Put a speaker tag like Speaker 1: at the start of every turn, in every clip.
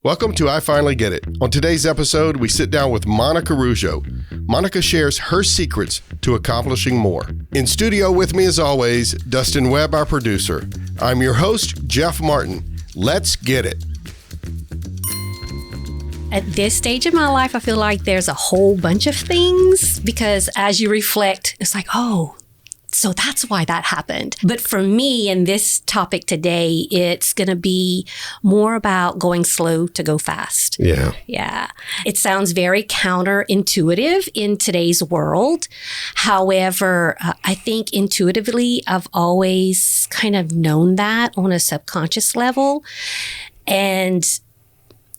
Speaker 1: Welcome to I Finally Get It. On today's episode, we sit down with Monica Rougeau. Monica shares her secrets to accomplishing more. In studio with me, as always, Dustin Webb, our producer. I'm your host, Jeff Martin. Let's get it.
Speaker 2: At this stage of my life, I feel like there's a whole bunch of things because as you reflect, it's like, oh, so that's why that happened. But for me, in this topic today, it's going to be more about going slow to go fast. Yeah. It sounds very counterintuitive in today's world. However, I think intuitively, I've always kind of known that on a subconscious level. And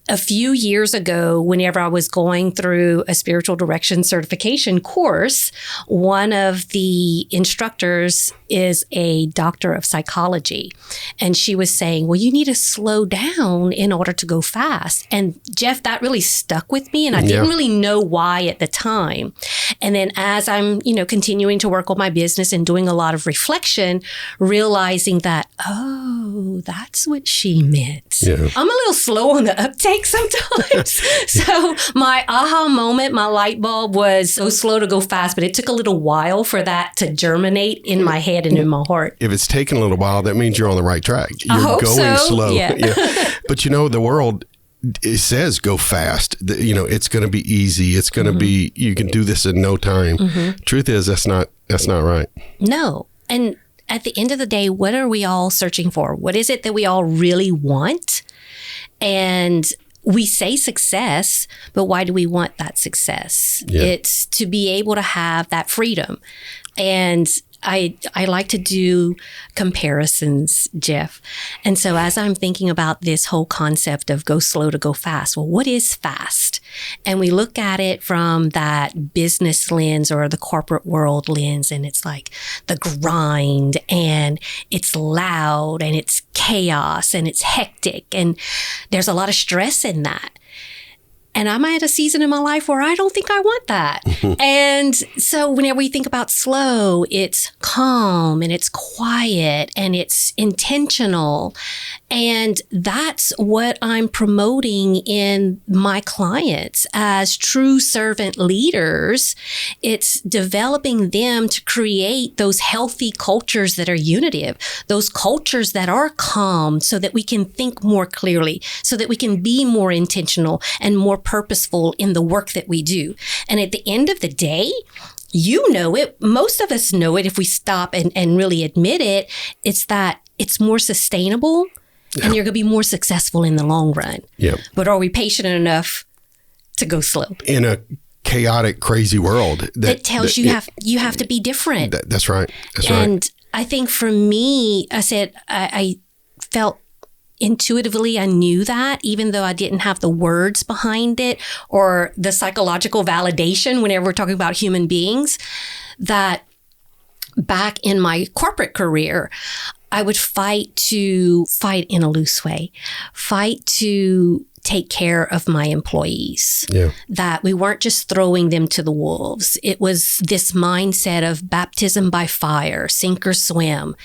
Speaker 2: a few years ago, whenever I was going through a spiritual direction certification course, one of the instructors is a doctor of psychology. And she was saying, well, you need to slow down in order to go fast. And Jeff, that really stuck with me. And I didn't really know why at the time. And then as I'm, continuing to work on my business and doing a lot of reflection, realizing that, oh, that's what she meant. Yeah. I'm a little slow on the uptake sometimes. So my aha moment, my light bulb was so slow to go fast, but it took a little while for that to germinate in my head and in my heart.
Speaker 1: If it's taken a little while, that means you're on the right track. You're going slow. Yeah. But the world, it says go fast. It's going to be easy. It's going to be, you can do this in no time. Truth is, that's not right.
Speaker 2: No. And at the end of the day, what are we all searching for? What is it that we all really want? And we say success, but why do we want that success? Yeah. It's to be able to have that freedom. And I like to do comparisons, Jeff. And so as I'm thinking about this whole concept of go slow to go fast, well, what is fast? And we look at it from that business lens or the corporate world lens, and it's like the grind, and it's loud, and it's chaos, and it's hectic, and there's a lot of stress in that. And I'm at a season in my life where I don't think I want that. And so whenever we think about slow, it's calm and it's quiet and it's intentional. And that's what I'm promoting in my clients as true servant leaders. It's developing them to create those healthy cultures that are unitive, those cultures that are calm so that we can think more clearly, so that we can be more intentional and more purposeful in the work that we do. And at the end of the day, you know it, most of us know it if we stop and really admit it, it's that it's more sustainable and you're going to be more successful in the long run. Yeah. But are we patient enough to go slow?
Speaker 1: In a chaotic, crazy world.
Speaker 2: That tells you have to be different.
Speaker 1: That's right.
Speaker 2: And I think for me, I felt intuitively, I knew that, even though I didn't have the words behind it or the psychological validation whenever we're talking about human beings, that back in my corporate career, I would fight in a loose way, fight to take care of my employees, that we weren't just throwing them to the wolves. It was this mindset of baptism by fire, sink or swim.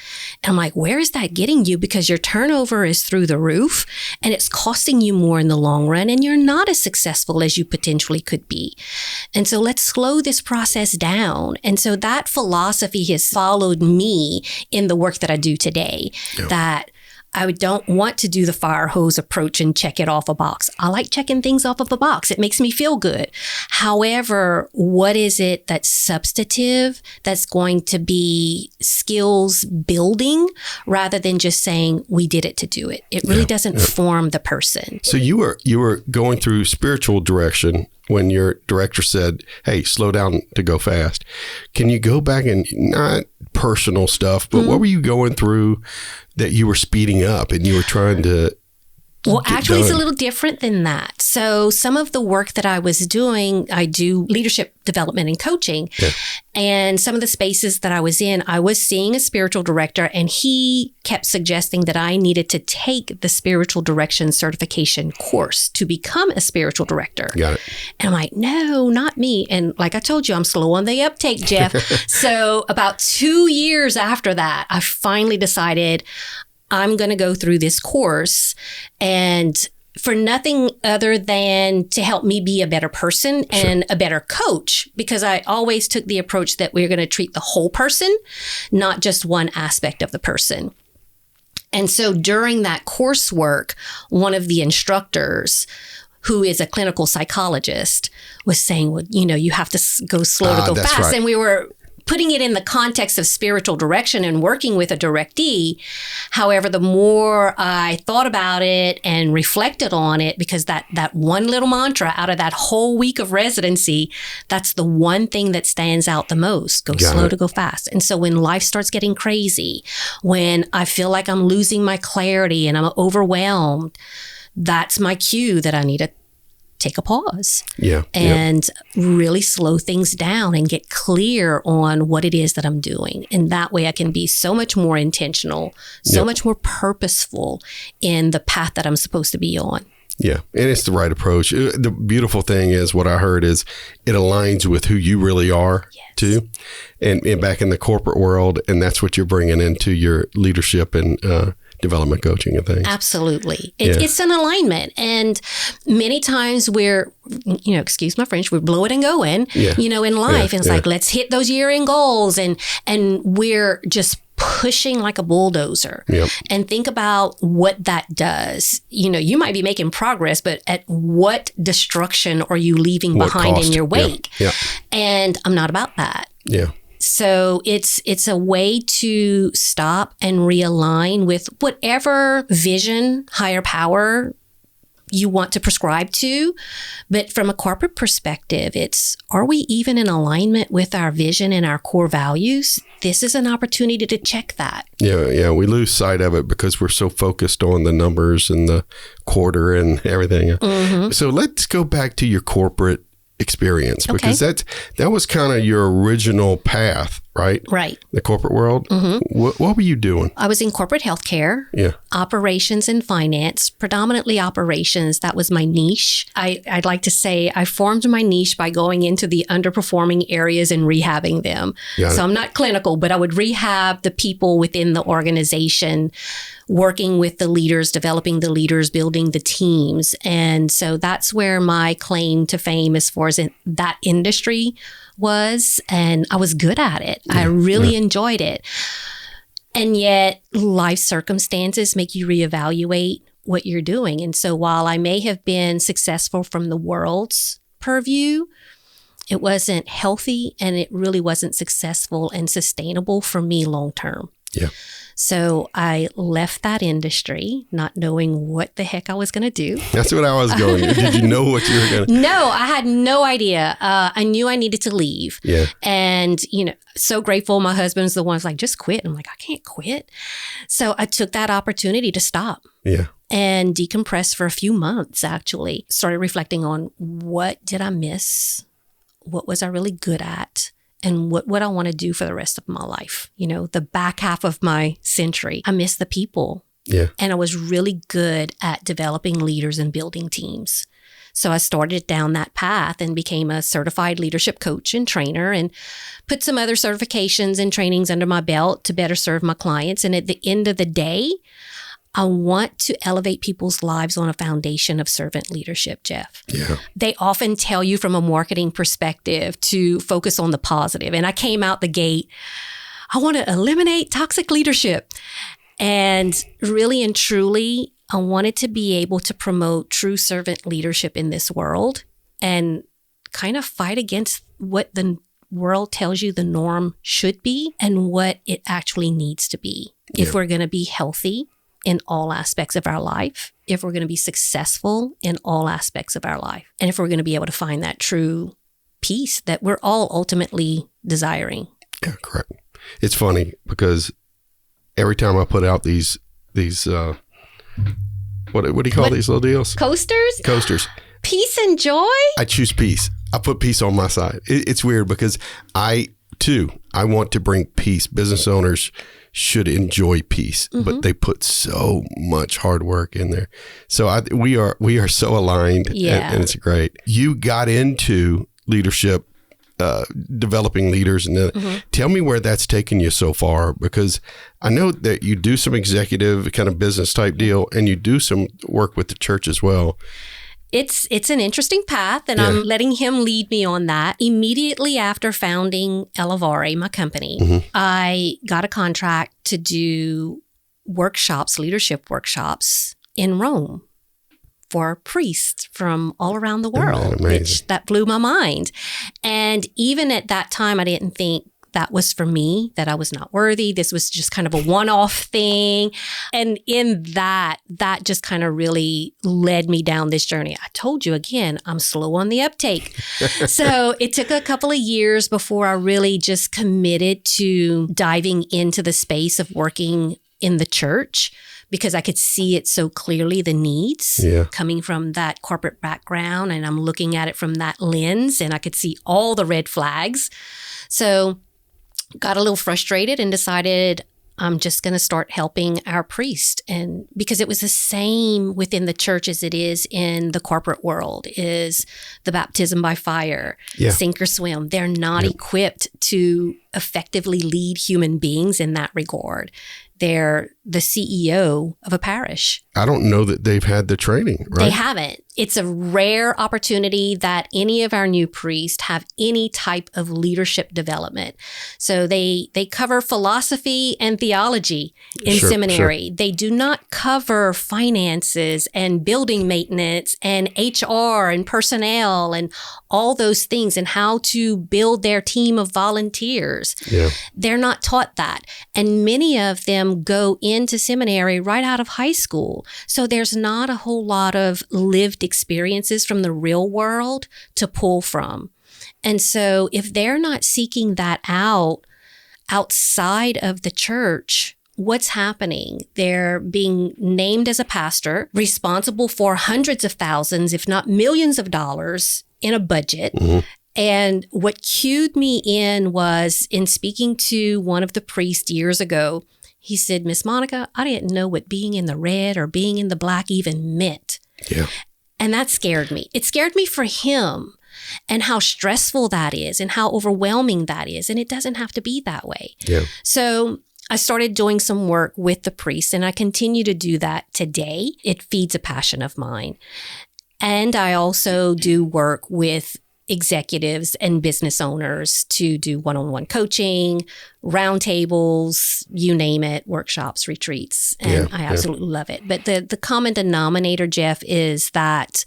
Speaker 2: And I'm like, where is that getting you? Because your turnover is through the roof and it's costing you more in the long run and you're not as successful as you potentially could be. And so let's slow this process down. And so that philosophy has followed me in the work that I do today, that I don't want to do the fire hose approach and check it off a box. I like checking things off of a box. It makes me feel good. However, what is it that's substantive, that's going to be skills building rather than just saying we did it to do it? It really doesn't form the person.
Speaker 1: So you were going through spiritual direction when your director said, hey, slow down to go fast. Can you go back and not personal stuff, but what were you going through that you were speeding up and you were trying to
Speaker 2: Well, actually, it's a little different than that. So some of the work that I was doing, I do leadership development and coaching. Yeah. And some of the spaces that I was in, I was seeing a spiritual director, and he kept suggesting that I needed to take the spiritual direction certification course to become a spiritual director.
Speaker 1: Got it.
Speaker 2: And I'm like, no, not me. And like I told you, I'm slow on the uptake, Jeff. So about 2 years after that, I finally decided I'm going to go through this course. And for nothing other than to help me be a better person and a better coach, because I always took the approach that we're going to treat the whole person, not just one aspect of the person. And so during that coursework, one of the instructors, who is a clinical psychologist, was saying, well, you have to go slow to go fast.
Speaker 1: Right.
Speaker 2: And we were putting it in the context of spiritual direction and working with a directee. However, the more I thought about it and reflected on it, because that one little mantra out of that whole week of residency, that's the one thing that stands out the most. Go slow to go fast. And so when life starts getting crazy, when I feel like I'm losing my clarity and I'm overwhelmed, that's my cue that I need to take a pause and really slow things down and get clear on what it is that I'm doing. And that way I can be so much more intentional, so much more purposeful in the path that I'm supposed to be on.
Speaker 1: Yeah. And it's the right approach. The beautiful thing is what I heard is it aligns with who you really are too. And back in the corporate world, and that's what you're bringing into your leadership and development coaching and things.
Speaker 2: Absolutely. It's an alignment. And many times we're, excuse my French, we're blowing and going, in life. And it's like, let's hit those year-end goals. And we're just pushing like a bulldozer. And think about what that does. You might be making progress, but at what destruction are you leaving behind in your wake? And I'm not about that. So it's a way to stop and realign with whatever vision, higher power you want to prescribe to. But from a corporate perspective, are we even in alignment with our vision and our core values? This is an opportunity to check that.
Speaker 1: Yeah. We lose sight of it because we're so focused on the numbers and the quarter and everything. So let's go back to your corporate experience, because that was kind of your original path, right?
Speaker 2: Right.
Speaker 1: The corporate world. What were you doing?
Speaker 2: I was in corporate healthcare, operations and finance, predominantly operations. That was my niche. I'd like to say I formed my niche by going into the underperforming areas and rehabbing them. So I'm not clinical, but I would rehab the people within the organization, working with the leaders, developing the leaders, building the teams. And so that's where my claim to fame as far as that industry was. And I was good at it. I really enjoyed it. And yet life circumstances make you reevaluate what you're doing. And so while I may have been successful from the world's purview, it wasn't healthy and it really wasn't successful and sustainable for me long term. So I left that industry, not knowing what the heck I was going to do.
Speaker 1: That's what I was going. Did you know what you were going to do?
Speaker 2: No, I had no idea. I knew I needed to leave. And, so grateful. My husband's the one who's like, just quit. I'm like, I can't quit. So I took that opportunity to stop. And decompress for a few months, actually. Started reflecting on what did I miss? What was I really good at? And what I want to do for the rest of my life. The back half of my century, I miss the people. And I was really good at developing leaders and building teams. So I started down that path and became a certified leadership coach and trainer and put some other certifications and trainings under my belt to better serve my clients. And at the end of the day, I want to elevate people's lives on a foundation of servant leadership, Jeff. They often tell you from a marketing perspective to focus on the positive. And I came out the gate, I want to eliminate toxic leadership. And really and truly, I wanted to be able to promote true servant leadership in this world and kind of fight against what the world tells you the norm should be and what it actually needs to be. If we're going to be healthy in all aspects of our life, if we're going to be successful in all aspects of our life, and if we're going to be able to find that true peace that we're all ultimately desiring.
Speaker 1: Yeah, correct. It's funny because every time I put out these what do you call these little deals? Coasters.
Speaker 2: Peace and joy?
Speaker 1: I choose peace. I put peace on my side. It's weird because I want to bring peace. Business owners should enjoy peace, but they put so much hard work in there. So we are so aligned, and it's great. You got into leadership developing leaders. And tell me where that's taken you so far, because I know that you do some executive kind of business type deal, and you do some work with the church as well.
Speaker 2: It's an interesting path, and I'm letting him lead me on that. Immediately after founding Elevare, my company, I got a contract to do workshops, leadership workshops in Rome for priests from all around the world, which that blew my mind. And even at that time, I didn't think that was for me, that I was not worthy. This was just kind of a one-off thing. And in that just kind of really led me down this journey. I told you again, I'm slow on the uptake. So it took a couple of years before I really just committed to diving into the space of working in the church, because I could see it so clearly, the needs coming from that corporate background. And I'm looking at it from that lens, and I could see all the red flags. So got a little frustrated and decided I'm just going to start helping our priest. And because it was the same within the church as it is in the corporate world, is the baptism by fire, sink or swim. They're not equipped to effectively lead human beings in that regard. They're the CEO of a parish.
Speaker 1: I don't know that they've had the training, right?
Speaker 2: They haven't. It's a rare opportunity that any of our new priests have any type of leadership development. So they cover philosophy and theology in seminary. They do not cover finances and building maintenance and HR and personnel and all those things, and how to build their team of volunteers. They're not taught that. And many of them go into seminary right out of high school. So there's not a whole lot of lived experiences from the real world to pull from. And so if they're not seeking that out outside of the church, what's happening? They're being named as a pastor, responsible for hundreds of thousands, if not millions of dollars in a budget. And what cued me in was, in speaking to one of the priests years ago, he said, "Miss Monica, I didn't know what being in the red or being in the black even meant." And that scared me. It scared me for him, and how stressful that is and how overwhelming that is. And it doesn't have to be that way. So I started doing some work with the priests, and I continue to do that today. It feeds a passion of mine. And I also do work with executives and business owners to do one-on-one coaching, roundtables, you name it, workshops, retreats. And I absolutely love it. But the common denominator, Jeff, is that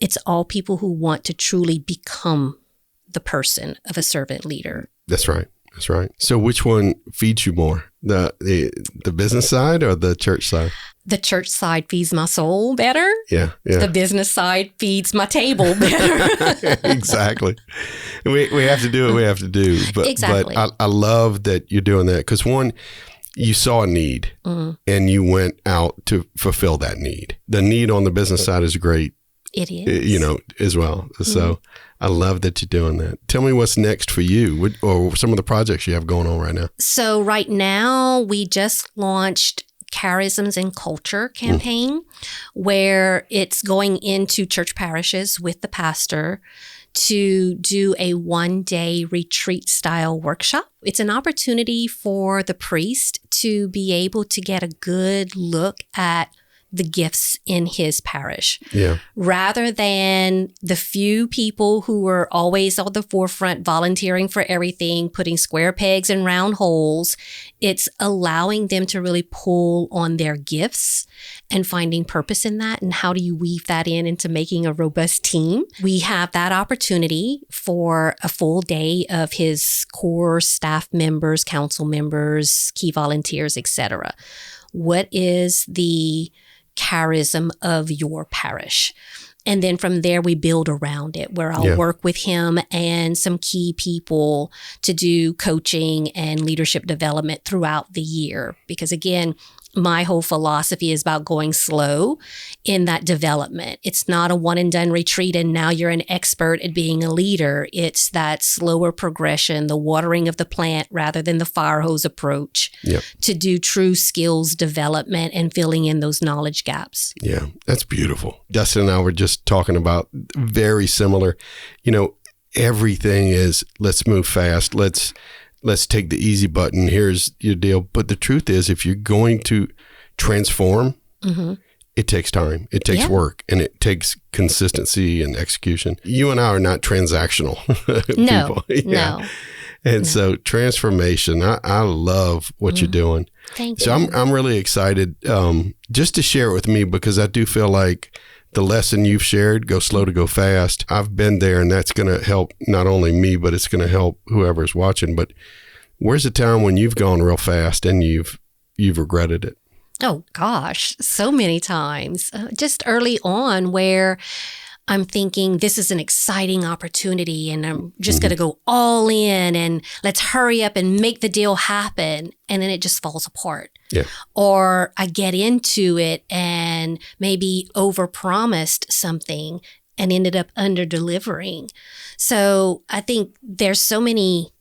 Speaker 2: it's all people who want to truly become the person of a servant leader.
Speaker 1: That's right. That's right. So which one feeds you more, the business side or the church side?
Speaker 2: The church side feeds my soul better. The business side feeds my table better.
Speaker 1: Exactly. We have to do what we have to do. But,
Speaker 2: exactly.
Speaker 1: But I love that you're doing that, because one, you saw a need and you went out to fulfill that need. The need on the business side is great.
Speaker 2: It is.
Speaker 1: You know, as well. So I love that you're doing that. Tell me what's next for you, or some of the projects you have going on right now.
Speaker 2: So right now, we just launched Charisms and Culture campaign, where it's going into church parishes with the pastor to do a one-day retreat style workshop. It's an opportunity for the priest to be able to get a good look at the gifts in his parish. Rather than the few people who were always on the forefront volunteering for everything, putting square pegs in round holes, it's allowing them to really pull on their gifts and finding purpose in that. And how do you weave that into making a robust team? We have that opportunity for a full day of his core staff members, council members, key volunteers, etc. What is the charism of your parish? And then from there, we build around it, where I'll work with him and some key people to do coaching and leadership development throughout the year. Because again, my whole philosophy is about going slow in that development. It's not a one and done retreat and now you're an expert at being a leader. It's that slower progression, the watering of the plant rather than the fire hose approach to do true skills development and filling in those knowledge gaps. Yeah,
Speaker 1: that's beautiful. Dustin and I were just talking about very similar, you know, everything is, let's move fast. Let's take the easy button. Here's your deal. But the truth is, if you're going to transform, it takes time. It takes work, and it takes consistency and execution. You and I are not transactional people.
Speaker 2: No.
Speaker 1: And so transformation, I love what you're doing.
Speaker 2: Thank you.
Speaker 1: So I'm really excited just to share it with me, because I do feel like the lesson you've shared, go slow to go fast. I've been there, and that's going to help not only me, but it's going to help whoever's watching. But where's the time when you've gone real fast and you've regretted it?
Speaker 2: Oh, gosh, so many times. Just early on, where I'm thinking this is an exciting opportunity and I'm just going to go all in and let's hurry up and make the deal happen. And then it just falls apart.
Speaker 1: Yeah.
Speaker 2: Or I get into it and maybe overpromised something and ended up under-delivering. So I think there's so many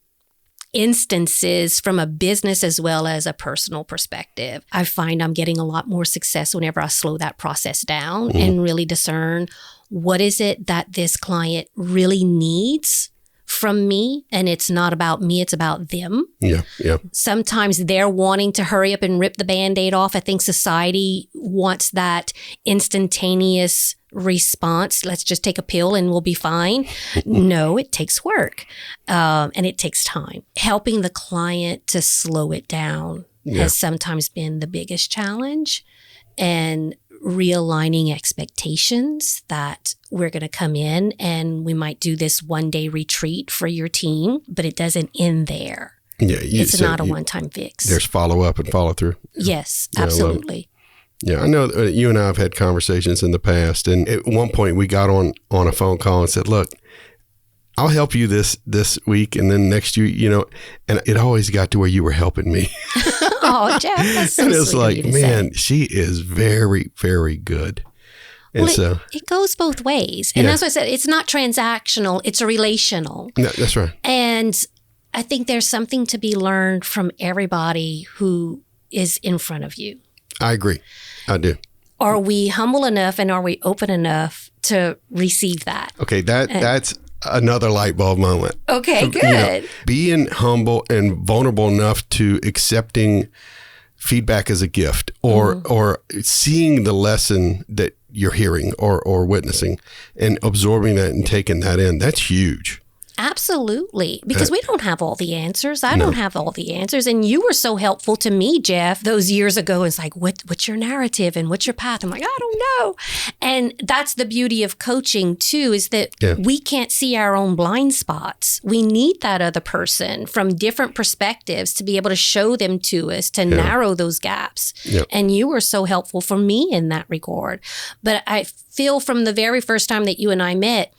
Speaker 2: instances from a business as well as a personal perspective. I find I'm getting a lot more success whenever I slow that process down and really discern what is it that this client really needs from me. And it's not about me, it's about them.
Speaker 1: Yeah.
Speaker 2: Sometimes they're wanting to hurry up and rip the Band-Aid off. I think society wants that instantaneous response. Let's just take a pill and we'll be fine. No, it takes work and it takes time. Helping the client to slow it down has sometimes been the biggest challenge, and realigning expectations that we're going to come in and we might do this one-day retreat for your team, but it doesn't end there.
Speaker 1: Yeah,
Speaker 2: it's not a one-time fix.
Speaker 1: There's follow-up and follow-through.
Speaker 2: Yes, absolutely.
Speaker 1: Yeah, I know you and I have had conversations in the past, and at one point we got on a phone call and said, look, I'll help you this week, and then next year, and it always got to where you were helping me.
Speaker 2: Oh, Jeff, that's so
Speaker 1: and it's
Speaker 2: sweet
Speaker 1: like,
Speaker 2: of you to
Speaker 1: man,
Speaker 2: say.
Speaker 1: she is very, very good. And
Speaker 2: well, it goes both ways. And that's what I said. It's not transactional. It's relational.
Speaker 1: No, that's right.
Speaker 2: And I think there's something to be learned from everybody who is in front of you.
Speaker 1: I agree. I do.
Speaker 2: Are we humble enough and are we open enough to receive that?
Speaker 1: Okay, that's another light bulb moment.
Speaker 2: Okay, good.
Speaker 1: Being humble and vulnerable enough to accepting feedback as a gift, or seeing the lesson that you're hearing or witnessing and absorbing that and taking that in. That's huge.
Speaker 2: Absolutely. Because we don't have all the answers. I don't have all the answers. And you were so helpful to me, Jeff, those years ago. It's like, what's your narrative and what's your path? I'm like, I don't know. And that's the beauty of coaching too, is that we can't see our own blind spots. We need that other person from different perspectives to be able to show them to us, to narrow those gaps. And you were so helpful for me in that regard. But I feel from the very first time that you and I met,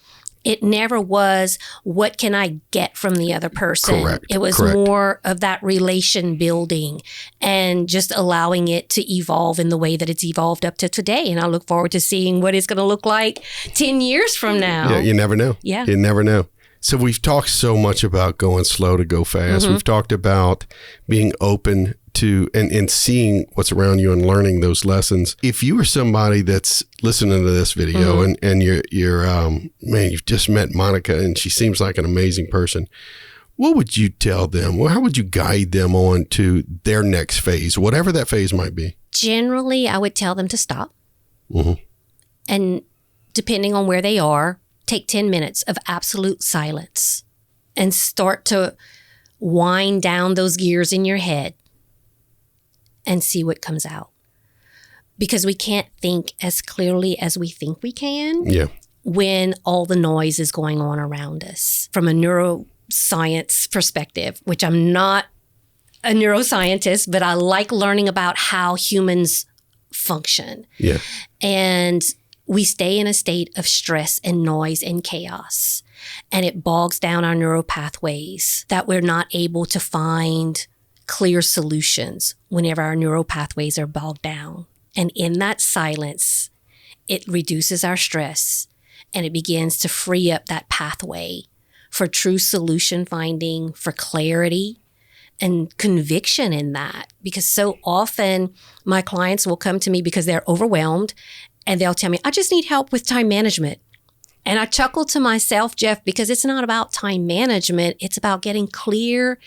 Speaker 2: it never was, what can I get from the other person?
Speaker 1: Correct.
Speaker 2: It was more of that relation building and just allowing it to evolve in the way that it's evolved up to today. And I look forward to seeing what it's going to look like 10 years from now.
Speaker 1: Yeah, you never know.
Speaker 2: Yeah.
Speaker 1: You never know. So we've talked so much about going slow to go fast. We've talked about being open to and seeing what's around you and learning those lessons. If you were somebody that's listening to this video and you're man, you've just met Monica and she seems like an amazing person, what would you tell them? Well, how would you guide them on to their next phase, whatever that phase might be?
Speaker 2: Generally, I would tell them to stop. And depending on where they are, take 10 minutes of absolute silence and start to wind down those gears in your head and see what comes out. Because we can't think as clearly as we think we can when all the noise is going on around us. From a neuroscience perspective, which I'm not a neuroscientist, but I like learning about how humans function.
Speaker 1: Yeah.
Speaker 2: And we stay in a state of stress and noise and chaos. And it bogs down our neural pathways that we're not able to find clear solutions whenever our neural pathways are bogged down. And in that silence, it reduces our stress and it begins to free up that pathway for true solution finding, for clarity and conviction in that. Because so often my clients will come to me because they're overwhelmed and they'll tell me, I just need help with time management. And I chuckle to myself, Jeff, because it's not about time management. It's about getting clear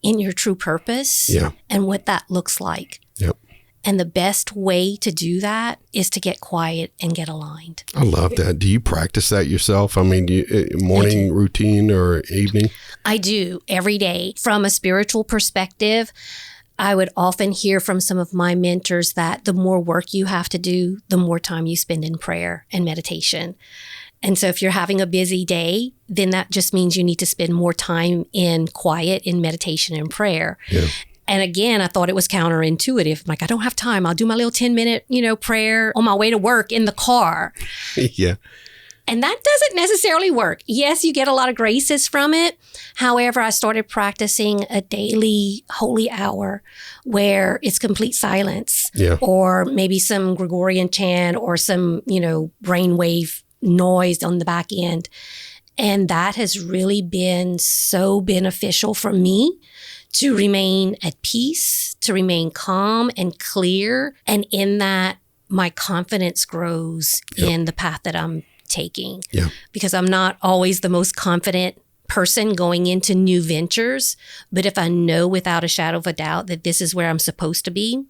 Speaker 2: in your true purpose and what that looks like.
Speaker 1: Yep.
Speaker 2: And the best way to do that is to get quiet and get aligned.
Speaker 1: I love that. Do you practice that yourself? I mean, morning routine or evening?
Speaker 2: I do every day. From a spiritual perspective, I would often hear from some of my mentors that the more work you have to do, the more time you spend in prayer and meditation. And so if you're having a busy day, then that just means you need to spend more time in quiet, in meditation and prayer. Yeah. And again, I thought it was counterintuitive. Like, I don't have time. I'll do my little 10-minute, prayer on my way to work in the car.
Speaker 1: Yeah.
Speaker 2: And that doesn't necessarily work. Yes, you get a lot of graces from it. However, I started practicing a daily holy hour where it's complete silence, or maybe some Gregorian chant or some, brainwave noise on the back end. And that has really been so beneficial for me to remain at peace, to remain calm and clear. And in that, my confidence grows in the path that I'm taking. Yeah. Because I'm not always the most confident person going into new ventures. But if I know without a shadow of a doubt that this is where I'm supposed to be,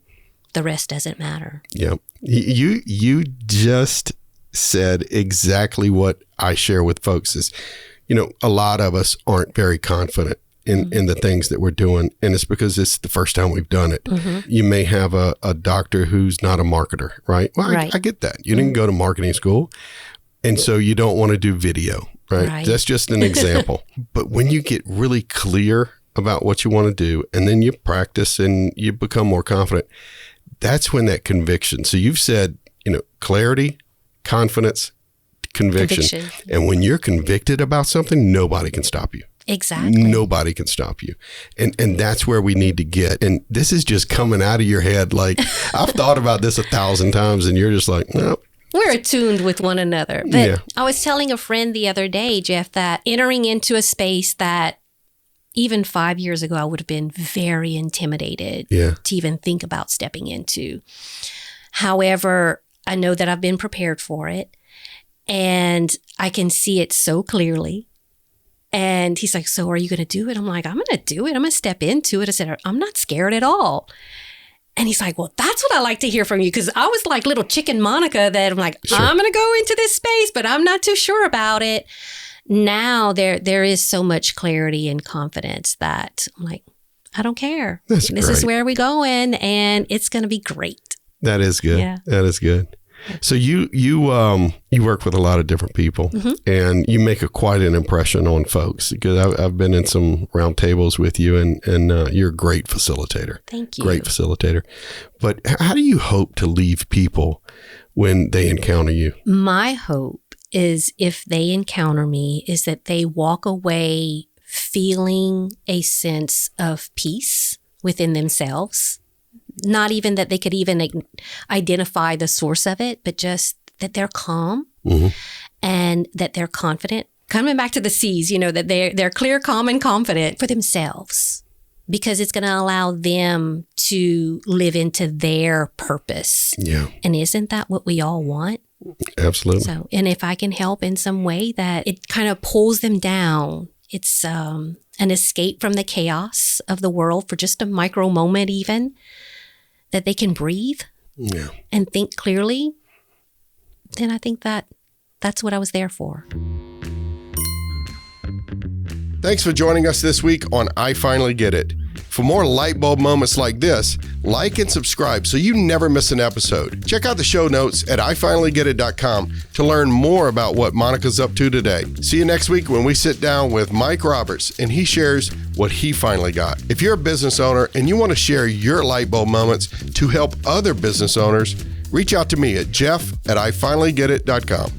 Speaker 2: the rest doesn't matter.
Speaker 1: Yeah. You just said exactly what I share with folks is, a lot of us aren't very confident in the things that we're doing. And it's because it's the first time we've done it. Mm-hmm. You may have a doctor who's not a marketer, right? Well, right. I get that. You didn't go to marketing school. And so you don't want to do video, right? That's just an example. But when you get really clear about what you want to do, and then you practice and you become more confident, that's when that conviction. So you've said, clarity, confidence, conviction. And when you're convicted about something, nobody can stop you.
Speaker 2: Exactly.
Speaker 1: Nobody can stop you. And that's where we need to get. And this is just coming out of your head. Like, I've thought about this 1,000 times and you're just like, no.
Speaker 2: We're attuned with one another. But I was telling a friend the other day, Jeff, that entering into a space that even 5 years ago, I would have been very intimidated to even think about stepping into. However, I know that I've been prepared for it and I can see it so clearly. And he's like, so are you going to do it? I'm like, I'm going to do it. I'm going to step into it. I said, I'm not scared at all. And he's like, well, that's what I like to hear from you. Because I was like little chicken Monica that I'm like, I'm going to go into this space, but I'm not too sure about it. Now there is so much clarity and confidence that I'm like, I don't care. This is where we're going and it's going to be great.
Speaker 1: That is good. Yeah. That is good. So you work with a lot of different people, and you make quite an impression on folks, because I've been in some round tables with you, and you're a great facilitator.
Speaker 2: Thank you.
Speaker 1: Great facilitator. But how do you hope to leave people when they encounter you?
Speaker 2: My hope is, if they encounter me, is that they walk away feeling a sense of peace within themselves. Not even that they could even identify the source of it, but just that they're calm and that they're confident. Coming back to the C's, that they're clear, calm, and confident for themselves, because it's going to allow them to live into their purpose. Yeah. And isn't that what we all want?
Speaker 1: Absolutely.
Speaker 2: So, and if I can help in some way that it kind of pulls them down, it's an escape from the chaos of the world for just a micro moment even, that they can breathe and think clearly, then I think that's what I was there for.
Speaker 1: Thanks for joining us this week on I Finally Get It. For more light bulb moments like this, like and subscribe so you never miss an episode. Check out the show notes at ifinallygetit.com to learn more about what Monica's up to today. See you next week when we sit down with Mike Roberts and he shares what he finally got. If you're a business owner and you want to share your light bulb moments to help other business owners, reach out to me at jeff@ifinallygetit.com.